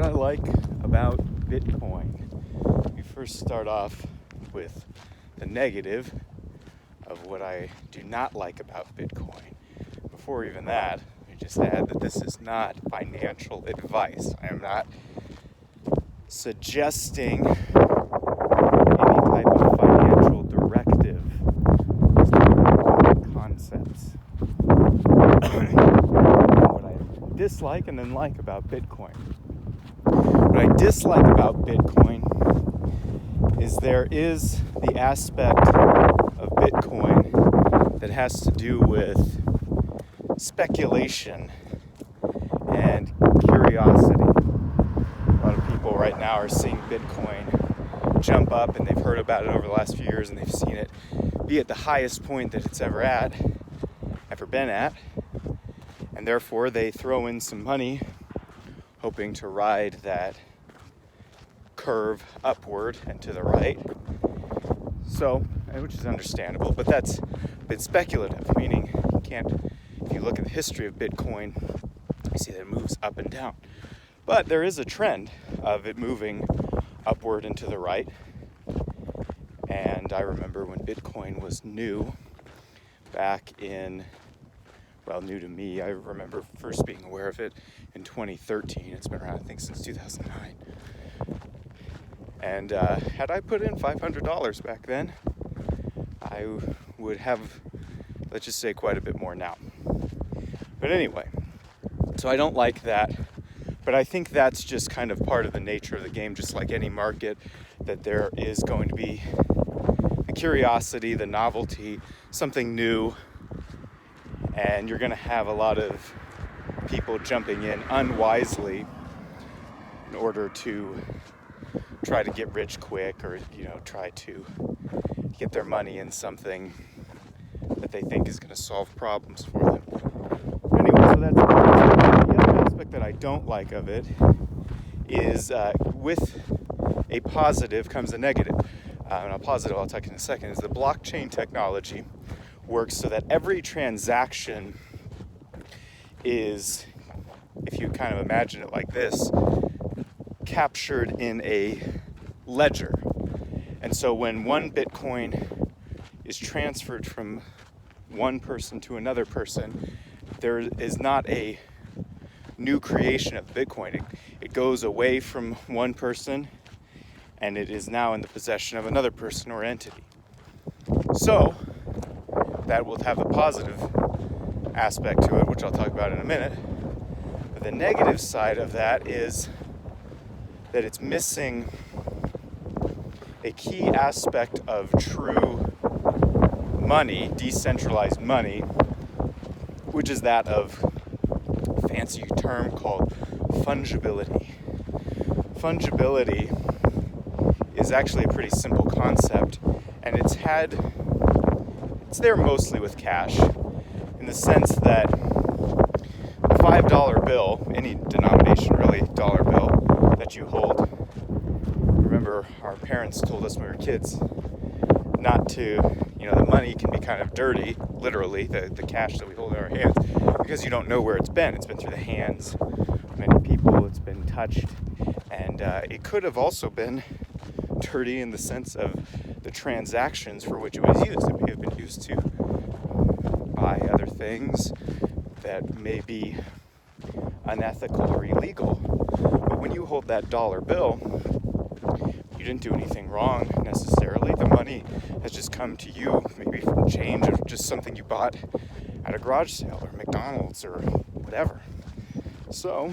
I like about Bitcoin. We first start off with the negative of what I do not like about Bitcoin. Before even that, we just add that this is not financial advice. I am not suggesting any type of financial directive. Just concepts. What I dislike and then like about Bitcoin. What I dislike about Bitcoin is there is the aspect of Bitcoin that has to do with speculation and curiosity. A lot of people right now are seeing Bitcoin jump up, and they've heard about it over the last few years, and they've seen it be at the highest point that it's ever been at, and therefore they throw in some money hoping to ride that curve upward and to the right. So, which is understandable, but that's a bit speculative, meaning you can't, if you look at the history of Bitcoin, you see that it moves up and down. But there is a trend of it moving upward and to the right. And I remember when Bitcoin was new, back in, well, new to me, I remember first being aware of it in 2013. It's been around, I think, since 2009. And had I put in $500 back then, I would have, let's just say, quite a bit more now. But anyway, so I don't like that. But I think that's just kind of part of the nature of the game, just like any market, that there is going to be the curiosity, the novelty, something new, and you're going to have a lot of people jumping in unwisely in order to try to get rich quick, or try to get their money in something that they think is going to solve problems for them. Anyway, so that's the other aspect that I don't like of it is with a positive comes a negative. And a positive I'll talk in a second is the blockchain technology works so that every transaction is, if you kind of imagine it like this, captured in a ledger. And so when one Bitcoin is transferred from one person to another person, there is not a new creation of Bitcoin. It goes away from one person and it is now in the possession of another person or entity. So that will have a positive aspect to it, which I'll talk about in a minute. But the negative side of that is that it's missing a key aspect of true money, decentralized money, which is that of a fancy term called fungibility. Fungibility is actually a pretty simple concept, and it's there mostly with cash, in the sense that a $5 bill, any denomination really, dollar bill that you hold. Remember, our parents told us when we were kids not to, the money can be kind of dirty, literally, the cash that we hold in our hands, because you don't know where it's been. It's been through the hands of many people, it's been touched, and it could have also been dirty in the sense of the transactions for which it was used. It may have been used to buy other things that may be unethical or illegal. But when you hold that dollar bill, you didn't do anything wrong necessarily. The money has just come to you, maybe from change or just something you bought at a garage sale or McDonald's or whatever. So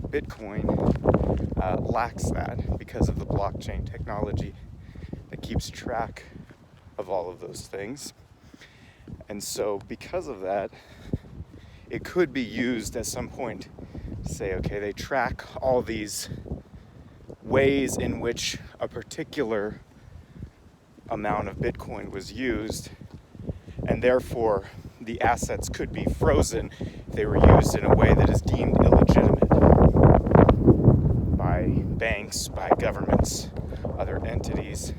Bitcoin lacks that because of the blockchain technology that keeps track of all of those things. And so because of that, it could be used at some point to say, okay, they track all these ways in which a particular amount of Bitcoin was used, and therefore the assets could be frozen if they were used in a way that is deemed illegitimate by banks, by governments, other entities.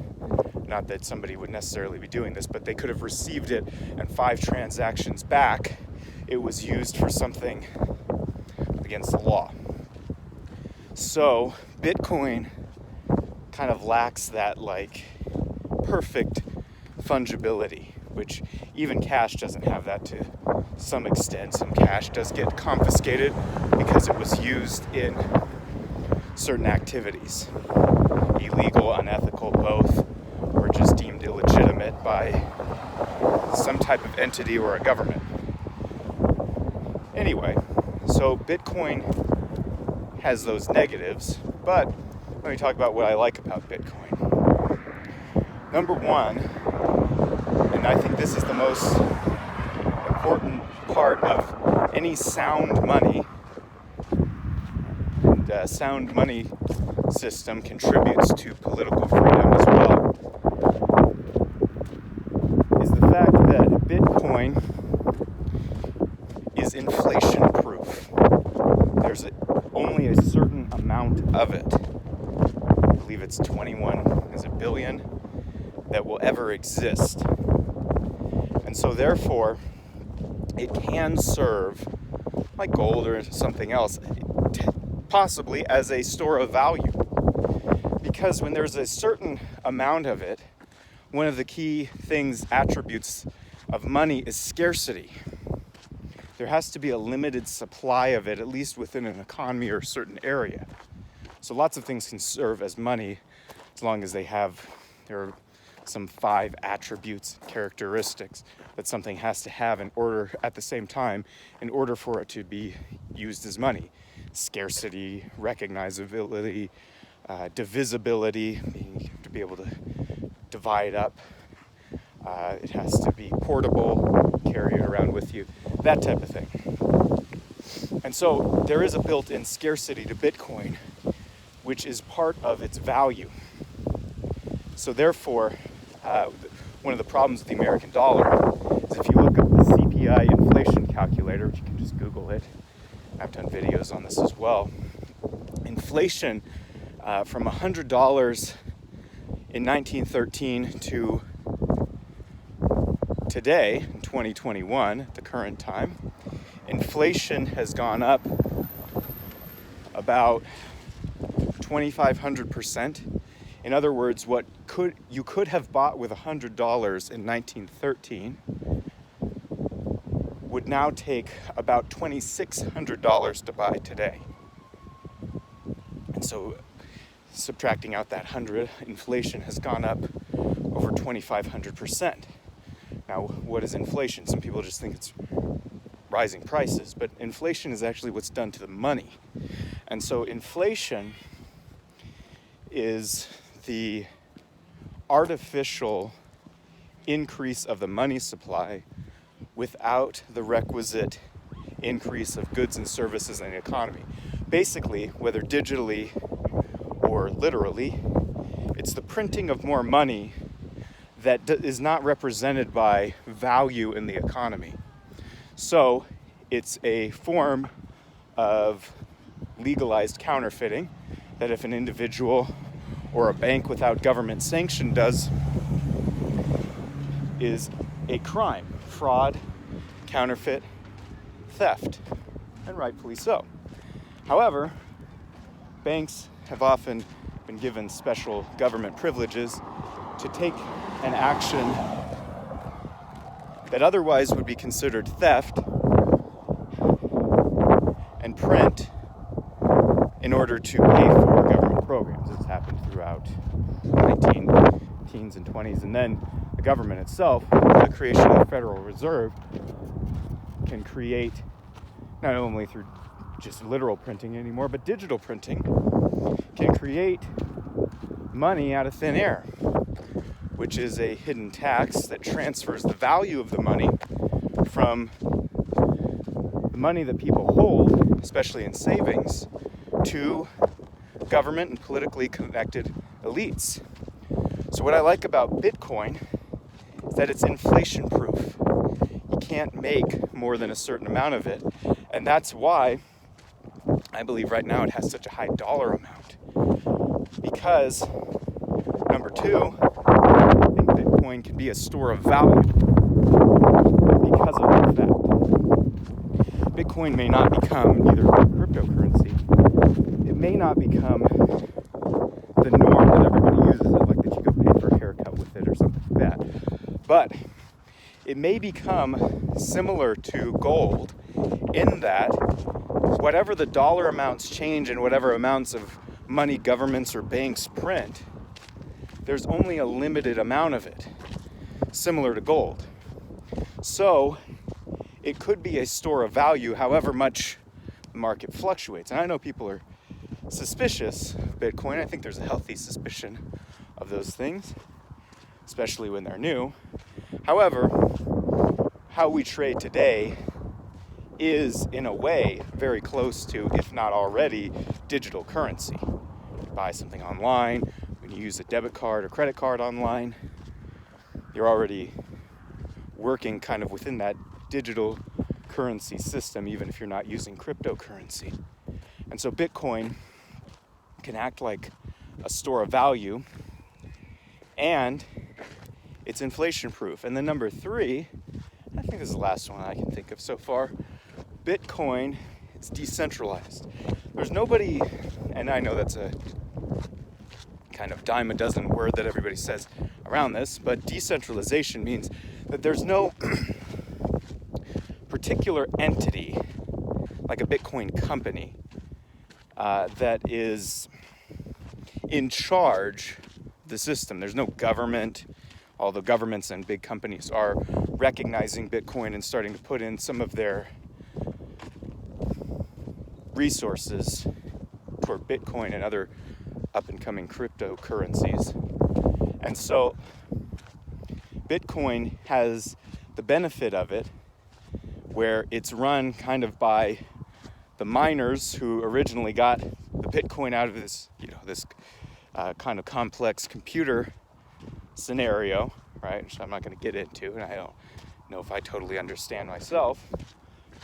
Not that somebody would necessarily be doing this, but they could have received it, and 5 transactions back, it was used for something against the law. So Bitcoin kind of lacks that like perfect fungibility, which even cash doesn't have that to some extent. Some cash does get confiscated because it was used in certain activities, illegal, unethical, both, or just deemed illegitimate by some type of entity or a government. Anyway, so Bitcoin has those negatives, but let me talk about what I like about Bitcoin. Number one, and I think this is the most important part of any sound money, and sound money system contributes to political freedom as well, is the fact that Bitcoin is inflation proof. There's only a certain amount of it. I believe it's 21 billion that will ever exist. And so therefore, it can serve, like gold or something else, possibly as a store of value. Because when there's a certain amount of it, one of the key attributes of money is scarcity. There has to be a limited supply of it, at least within an economy or a certain area. So lots of things can serve as money as long as there are some 5 attributes, characteristics that something has to have at the same time in order for it to be used as money. Scarcity, recognizability, divisibility, meaning to be able to divide up. It has to be portable, carry it around with you, that type of thing. And so there is a built-in scarcity to Bitcoin, which is part of its value. So therefore, one of the problems with the American dollar is if you look up the CPI inflation calculator, which you can just Google it, I've done videos on this as well. Inflation from $100 in 1913 to today, in 2021, at the current time, inflation has gone up about 2,500%. In other words, what you could have bought with $100 in 1913 would now take about $2,600 to buy today. And so subtracting out that 100, inflation has gone up over 2,500%. Now, what is inflation? Some people just think it's rising prices, but inflation is actually what's done to the money. And so inflation is the artificial increase of the money supply without the requisite increase of goods and services in the economy. Basically, whether digitally or literally, it's the printing of more money that is not represented by value in the economy. So it's a form of legalized counterfeiting that if an individual or a bank without government sanction does, is a crime. Fraud, counterfeit, theft, and rightfully so. However, banks have often been given special government privileges to take an action that otherwise would be considered theft and print in order to pay for government programs. It's happened throughout the teens and 20s. And then the government itself, with the creation of the Federal Reserve, can create, not only through just literal printing anymore, but digital printing, can create money out of thin air, which is a hidden tax that transfers the value of the money from the money that people hold, especially in savings, to government and politically connected elites. So what I like about Bitcoin is that it's inflation proof. You can't make more than a certain amount of it. And that's why I believe right now it has such a high dollar amount. Because, number two, I think Bitcoin can be a store of value because of that fact. Bitcoin may not become either a cryptocurrency. It may not become the norm that everybody uses it, like that you go pay for a haircut with it or something like that. But it may become similar to gold in that whatever the dollar amounts change and whatever amounts of money governments or banks print, there's only a limited amount of it, similar to gold. So it could be a store of value however much the market fluctuates. And I know people are suspicious of Bitcoin. I think there's a healthy suspicion of those things, especially when they're new. However, how we trade today is, in a way, very close to, if not already, digital currency. You buy something online, when you use a debit card or credit card online, you're already working kind of within that digital currency system, even if you're not using cryptocurrency. And so Bitcoin can act like a store of value, and it's inflation proof. And then number 3, I think this is the last one I can think of so far, Bitcoin is decentralized. There's nobody, and I know that's a kind of dime a dozen word that everybody says around this, but decentralization means that there's no particular entity, like a Bitcoin company, that is in charge of the system. There's no government, although governments and big companies are recognizing Bitcoin and starting to put in some of their resources toward Bitcoin and other up-and-coming cryptocurrencies. And so Bitcoin has the benefit of it where it's run kind of by the miners who originally got the Bitcoin out of this, this kind of complex computer scenario, right? Which I'm not going to get into, and I don't know if I totally understand myself,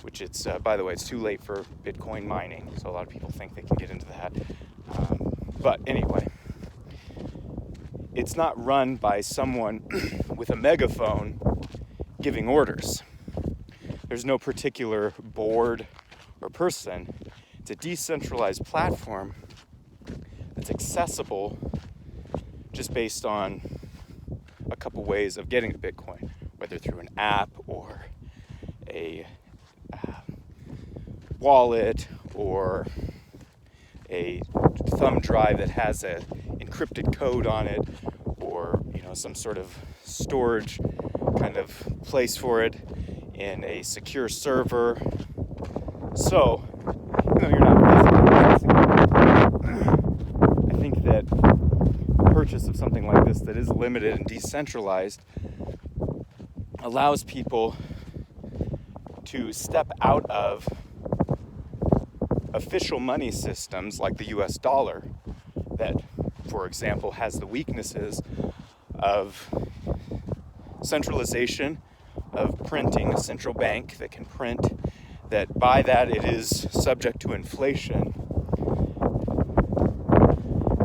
which it's, by the way, it's too late for Bitcoin mining, so a lot of people think they can get into that. But anyway, it's not run by someone with a megaphone giving orders. There's no particular board or person. It's a decentralized platform that's accessible just based on a couple ways of getting to Bitcoin, whether through an app or a wallet or a thumb drive that has a encrypted code on it, or some sort of storage kind of place for it in a secure server. So, you're not physically accessing it, I think that the purchase of something like this that is limited and decentralized allows people to step out of official money systems like the US dollar that, for example, has the weaknesses of centralization, of printing, a central bank that can print, that by that it is subject to inflation,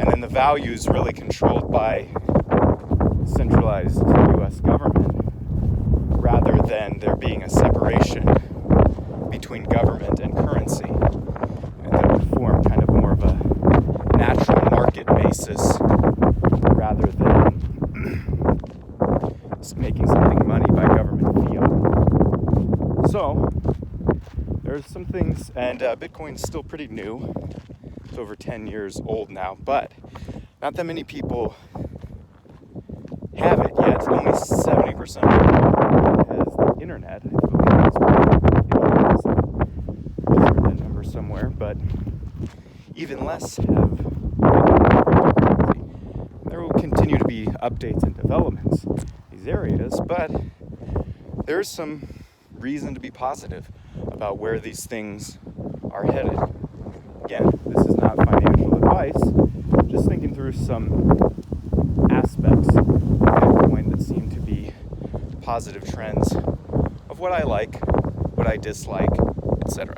and then the value is really controlled by centralized US government, rather than there being a separation between government and currency, and that would form kind of more of a natural market basis rather than making something money by government fiat. So there's some things, and Bitcoin's still pretty new. It's over 10 years old now, but not that many people have it yet. Only 70% of the world has the internet. I believe it's that number somewhere, but even less have cryptocurrency. There will continue to be updates and developments in these areas, but there's some reason to be positive about where these things are headed. Again, this is not financial advice, just thinking through some aspects of Bitcoin that seem to be positive trends of what I like, what I dislike, etc.